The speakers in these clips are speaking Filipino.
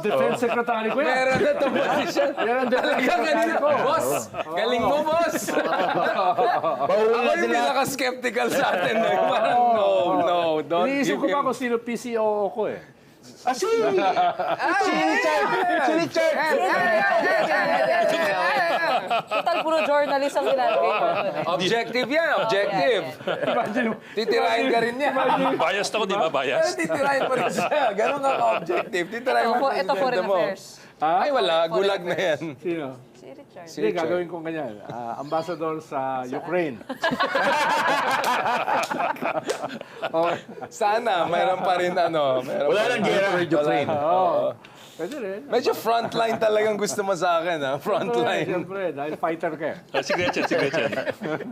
Defense Secretary ko yan. Meron na itong position. Yan ang Defense Talagang Secretary kanina. ko. Boss, galing mo, boss. Ako yung pinaka-skeptical sa atin. Parang, no, don't Iniisip give ko pa him. kung sino PCOO ko eh. Si Richard! Si Richard! Total, puro journalist ang ginagawa natin. Objective yan, objective. Titirahin ka rin niya. Biased ako, di ba? Pero Biased. titirahin pa rin siya. Ganon ka ka-objective. Titirahin mo Ito, foreign mo. affairs. Ay, wala. Gulag na yan. Sino? Si Richard. Hindi, gagawin ko ganyan. Ambassador sa Ukraine. Okay. Sana, mayroon pa rin ano. Wala nang gera. Ukraine. Oo. Pwede rin. Medyo frontline talagang gusto mo sa akin, ha? Frontline. Siyempre, dahil fighter ka eh. Si Gretchen, si Gretchen.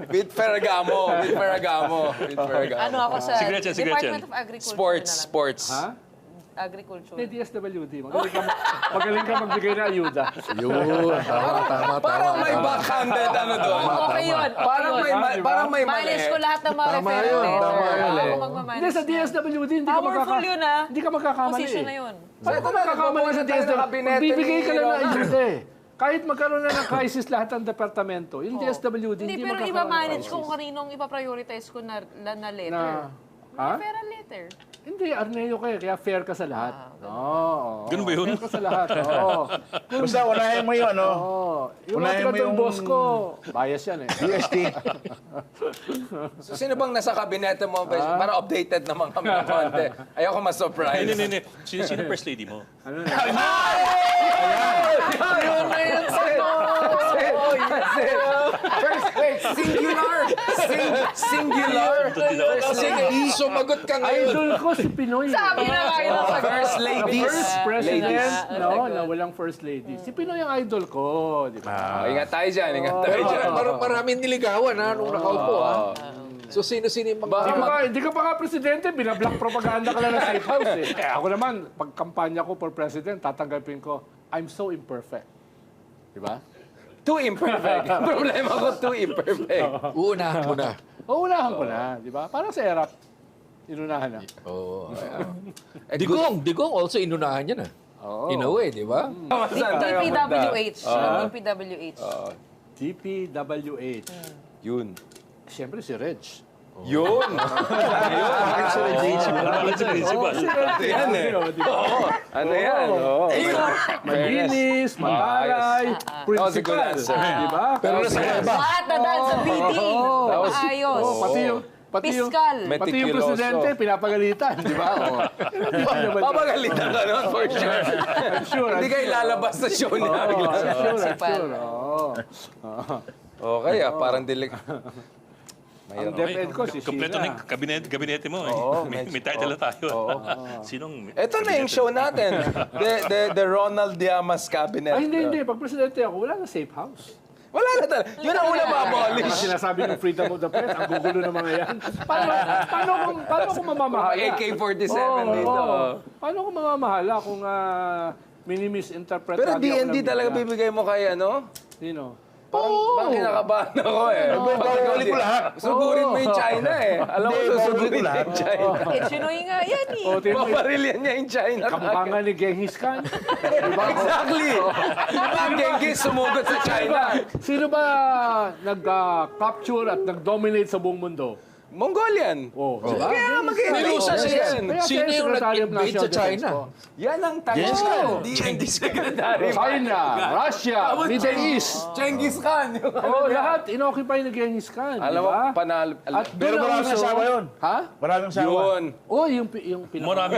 With Ferragamo. With Ferragamo. With Ferragamo. Ano ako sa Si Gretchen, si Gretchen. Department of Agriculture Sports, na lang. sports. Ha? Agriculture. Hindi, DSWD. Magaling ka magbigay ng ayuda. Yun, tama. Parang may backhanded ano doon. Okay yun. Parang may mali. Manage ko lahat ng mga Tama referral yun, letter. tama yun. Ako magmamanage. Hindi, sa DSWD, Powerful yun, ah. hindi ka magkakamali. Position eh. na yun. Paano ka magkakamali sa DSWD? Bibigay ka lang ng ayuda eh. Kahit magkaroon na ng crisis lahat ng departamento, yung DSWD, Hindi, hindi pero magkakaroon ng iba-manage crisis. ko kung kaninong ipaprioritize ko na letter. Na, ha? Referral letter. Hindi, Arneo ka eh, kaya fair ka sa lahat. Oo. Ganun ba yun? Fair ka sa lahat, oo. Basta unahin mo yun, no? Oo. Yung Unahin mga mo yung- boss ko, bias yan eh. DST. So, sino bang nasa kabinete mo? Para updated naman kami ng konti. Ayoko ma-surprise. Hindi. Sino first lady mo? Ano na? Ayun na yun sa'yo! First, wait, singular! Singular! First lady. Sumagot ka ngayon. Idol ko si Pinoy. Sabi na kayo ng First ladies. First president, Ladies. na walang first lady. Si Pinoy ang idol ko, di ba? Ingat tayo dyan, ingat tayo Pero dyan. maraming niligawan, ha, nung nakaupo, ha? So, sino-sino yung mga... Hindi ka pa nga presidente, binablock propaganda ka lang ng Safe House eh. Ako naman, pag kampanya ko for president, tatanggapin ko, I'm so imperfect. Di ba? Too imperfect. Problema ko, too imperfect. Uunahan mo na. Uunahan ko na, di ba? Parang sa ERAP, inunahan na. Oo. Eh, Digong also inunahan yan, ha? Oo. In a way, di ba? Saan tayo punta? DPWH. DPWH. DPWH. Yun. Siyempre si Reg. Yun. Bakit sa principal? Yan eh. Ano yan? Oo. Malinis, mataray, That was a good principal. answer. Di ba? Pero sa iba, Lahat na dahil sa BD. Maayos. Pati yung Piskal. Pati yung presidente, pinapagalitan, di ba? Papagalitan ka nun, for sure. Sure, Hindi kayo lalabas sa show niya. sure. Oo. Okay, parang dilig. Ang DepEd ko, si Kompleto na Sheila. yung kabinete mo. May title na tayo. Sinong... Ito na yung show natin. The Ronald Llamas Cabinet. Ay, hindi. Pag presidente ako, wala na safe house. Wala na talaga. Yun ang una Ang ma-abolish. sinasabi ng freedom of the press, ang gugulo ng mga yan. Paano ko mamamahala? AK-47 Oo, dito. oo. Paano ko mamamahala kung minimisinterpret Pero lagi ako D&D ng talaga media? bibigay mo kay ano? Sino? Parang kinakabahan ako eh. Babalik ko lahat. Sugurin mo yung China eh. Alam mo, susugurin niya yung China. Eh, Chinoy nga yan eh. O, Paparilyan niya yung China. kampangan ni Genghis Khan. Diba? Exactly. Ang Genghis sumugot sa China. Sino ba nag-capture at nag-dominate sa buong mundo? Mongolian. Oh, diba? Kaya mag-iilusa siya yan. Kaya Sino siya yung Secretary of nag-invade National sa China? Defense ko. Yan ang Genghis Khan. D&D Secretary. China, Russia, Middle East. Genghis Khan. Oh, lahat inoccupy ni Genghis Khan, Alam di mo, ba? panalo. At Pero doon ang maraming uso- asawa yun. Ha? Maraming sawa. Yun. Oh, yung Marami.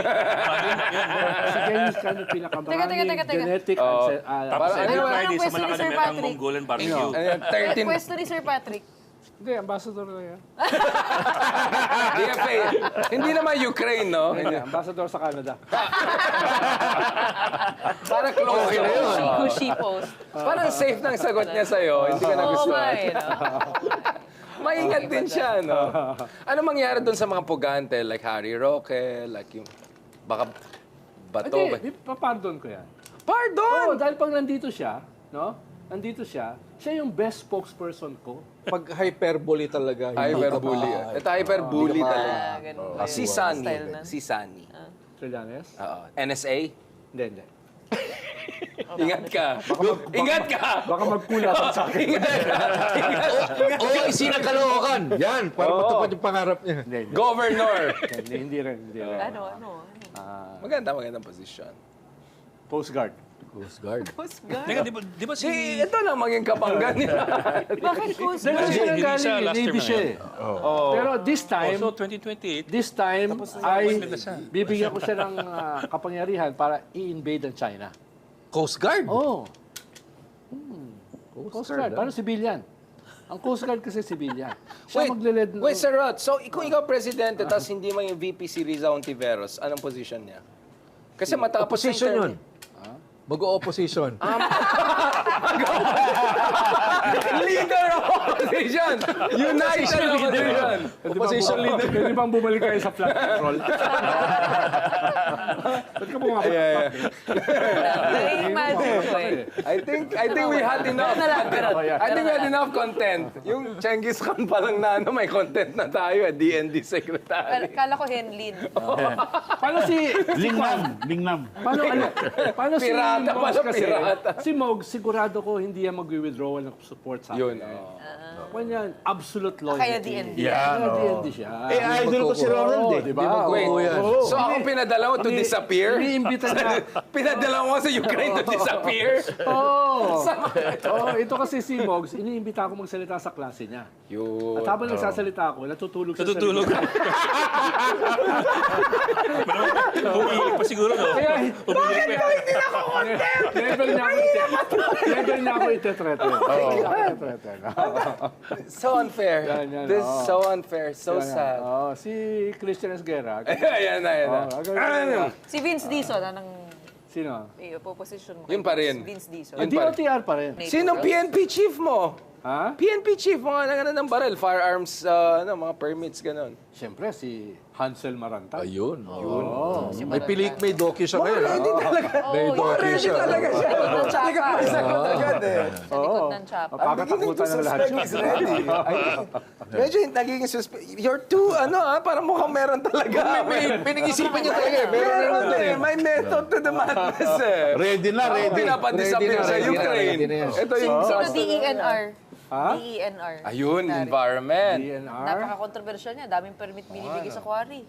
si Genghis Khan yung pinakamaraming Teka. genetic Tapos Ano every ba? Friday Anong sa pwesto ni Malacanang Sir Metang Patrick? Mongolian barbecue. 13. Pwesto ni Sir Patrick. Hindi, ambassador na yan. DFA. Hindi naman Ukraine, no? Hindi, ambassador sa Canada. Para close Okay na yun. Cushy post. Parang safe ng sagot niya sa'yo. Hindi ka Oo nga nagustuhan. eh. no? Maingat din siya, no? Ano mangyari doon sa mga pugante? Like Harry Roque, like yung... Baka... Bato. Hindi, papardon ko yan. Pardon! Oo, dahil pag nandito siya, no? Nandito siya yung best spokesperson ko. Pag hyperbole talaga. Hyperbully. Ito hyperbully Ah, talaga. ganun ba Si yun? Sunny. Style na. Si Sunny. Trillanes? Oo. NSA? Hindi. Ingat ka. Ingat ka! Baka magkulapan sa akin. Ingat ka! Oo, isinagkalookan. Yan, para matupad yung pangarap niya. Hindi, hindi. Governor! Hindi rin. Ano? Magandang posisyon. Coast Guard. Coast Guard. Coast Guard? Teka, di ba si... Ito lang maging kapanggan nila. Bakit Coast Dahil Guard? siya Hindi nanggaling, siya last Navy term siya na eh. Pero this time, So, 2028, ay appointment na siya. bibigyan ko siya ng kapangyarihan para i-invade ang China. Coast Guard? Oh. Coast Guard. Paano civilian? Ang Coast Guard kasi civilian. Siya maglilid. Wait, Sir Rod. So, kung ikaw presidente, tapos hindi mo yung VP si Riza Ontiveros, anong position niya? Kasi matapos Opposition yung yun. Mag-o-opposition. Leader of opposition! United opposition! Opposition leader. Pwede bang bumalik kayo sa flat control? Ba't ka bumabalik? Na-imagine ko eh. I think we had enough. I think we had enough content. Yung Genghis Khan pa lang na may content na tayo, DND secretary. Kala ko Henlin. Paano si... Lingnam. Paano si Pirata Mogs pala, kasi? pirata. Si Mogs, sigurado ko hindi yan mag-withdrawal ng support sa akin. Yun. Kanya, absolute loyalty. Kaya DND. Kaya DND siya. idol ko si Ronald eh. Di ba? Wait, Oo. so ako pinadala mo to disappear? Iniimbita niya. Pinadala mo sa Ukraine to disappear? Oo. Ito kasi si Mogs, iniimbita ako magsalita sa klase niya. Yun. At habang nagsasalita ako, natutulog siya Natutulog. sa Umiiyak pa siguro, no? Kaya, level niya ako itetrete. So unfair. Yan, This is oo. so unfair. So sad. Si Christian Esguerra. Ayan na. Si Vince Dizon, anong Sino? position mo? Yun pa rin. Vince Dizon. Ang DOTR pa rin. Sinong PNP chief mo? Ha? PNP chief, mga ng barel, firearms, mga permits, ganon. Siyempre, si Hansel Maranta. Ayun. May docu siya ngayon. Hindi talaga. May docu siya. Talaga siya. Hindi ka pa isagot agad eh. Sa likod ng chapa. Papakatakutan ng lahat. Is ready. Medyo yung nagiging You're too, parang mukhang meron talaga. May pinag-isipan niya talaga eh. Meron eh. May method to the madness eh. Ready na, Ako pinapadisappear sa Ukraine. Ito yung Sino DENR? Ha? DENR. Ayun, environment. DNR. Napaka-controversial niya. Daming permit binibigay sa quarry.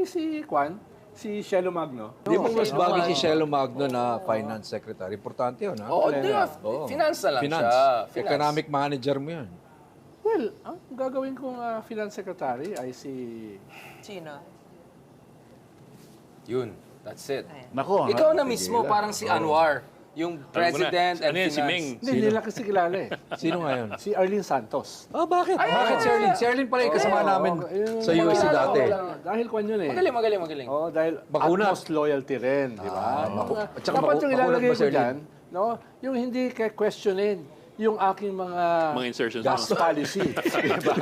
Si Kwan. Si Shelo Magno. Di ba mas bagay si Shelo Magno na finance secretary? Importante yun, ha? Oo, finance na lang Finance. siya. Economic manager mo yan. Well, ang gagawin kong finance secretary ay si... Sino? Yun, that's it. Nako. Ikaw na mismo, parang si Anwar. Yung president and Ano yan, si finance. Ming? Hindi nila kasi kilala eh. Sino nga yun? Si Arlene Santos. Bakit? Bakit si Erlyn? Si Erlyn pala yung kasama namin sa USC dati. Dahil Kwan yun eh. Magaling. Oo, dahil Bakuna. utmost loyalty rin, di ba? At saka Dapat yung bakulat ilalagay ba, ko Sir dyan, no? Yung hindi questionin yung aking mga Mga insertions. gas policy. Diba?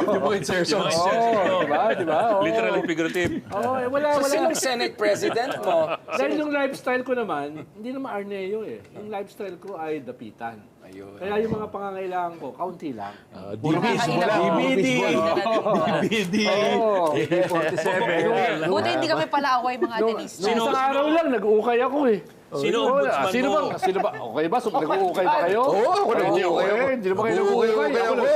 Yung mga insertions. Oo, diba? Oo. Literal and figurative. Oo, wala. So, sinong Senate President mo? Dahil yung lifestyle ko naman, hindi naman Arneo eh. Yung lifestyle ko ay dapitan. Ayun. Kaya yung mga pangangailangan ko, kaunti lang. DVD. Oo. 47. Buti hindi kami palaaway mga atenista. Isang araw lang, nag-uukay ako eh. Sino Oo, ombudsman sino mo? Sino ba? Okay ba? So, nag-uukay ba kayo? Oo, ako nag-uukay ako. Hindi naman kayo nag-uukay.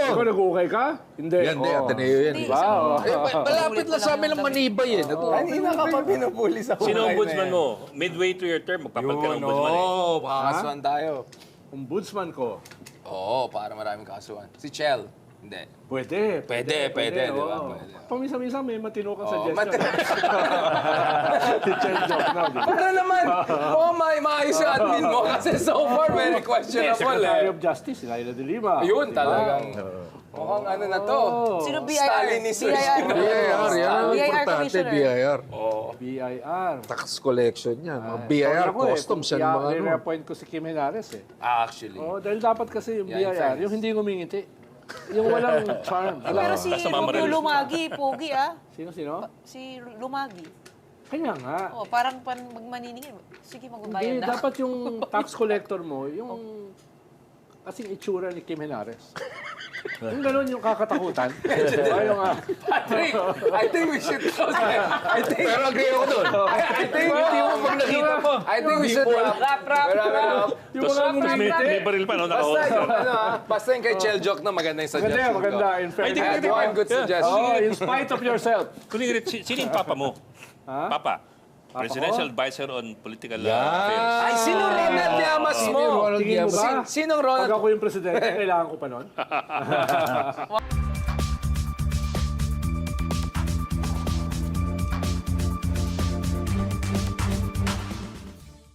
Ikaw nag-uukay ka? Hindi. Yan, di. Oo. Ateneo yan. Diba? Oo. Malapit lang sa amin ng Manibay eh. Kanina ka pa pinupuli sa Sino buhay ombudsman na mo? Midway to your term, magpapat ka ng yan. ombudsman eh. Oo, kakasuhan tayo. Ombudsman ko. Oo, para maraming kasuhan. Si Chel. Hindi. Pwede, di ba? oo. Pwede. Paminsan-minsan may matino kang Oo, suggestion. Teacher joke na, di ba? Para naman, maayos yung admin mo kasi so far very questionable Secretary eh. of Justice, si Laila de Lima. Ayun, talagang mukhang ano na to. Sino BIR? Stalinist BIR. BIR, yan. Ang BIR importante, commissioner. BIR. BIR. Tax collection yan. Mga BIR, customs yan. Mga ano. Re-appoint ko si Kim Henares eh. Actually. Dahil dapat kasi yung Yeah, in BIR, fairness. yung hindi ngumingiti. Yung walang charm. Pero si Basta Rubio Mamarelis. Lumagi, pogi Sino? Si Lumagi. Kanya nga. Parang magmaniningin. Sige, magbabayad Hindi, na. dapat yung tax collector mo, yung kasing itsura ni Kim Henares. Yung gano'n yung kakatakutan. Yung, Patrick, I think we should close it. Pero agree ako doon. I think pag nakita mo. I think we should wrap. yung mga May baril pa, no? Basta Naka-off. yung basta yung kay Chel Joke na maganda yung suggestion ko. maganda. In I fairness. had one good suggestion. Oh, in spite of yourself. Kunin sino yung papa mo? Papa. Presidential advisor on political affairs. Ay, sino Ronald Llamas mo? Ronald Tingin mo ba? Sinong Pag Ronald? ako yung presidente, kailangan ko pa nun?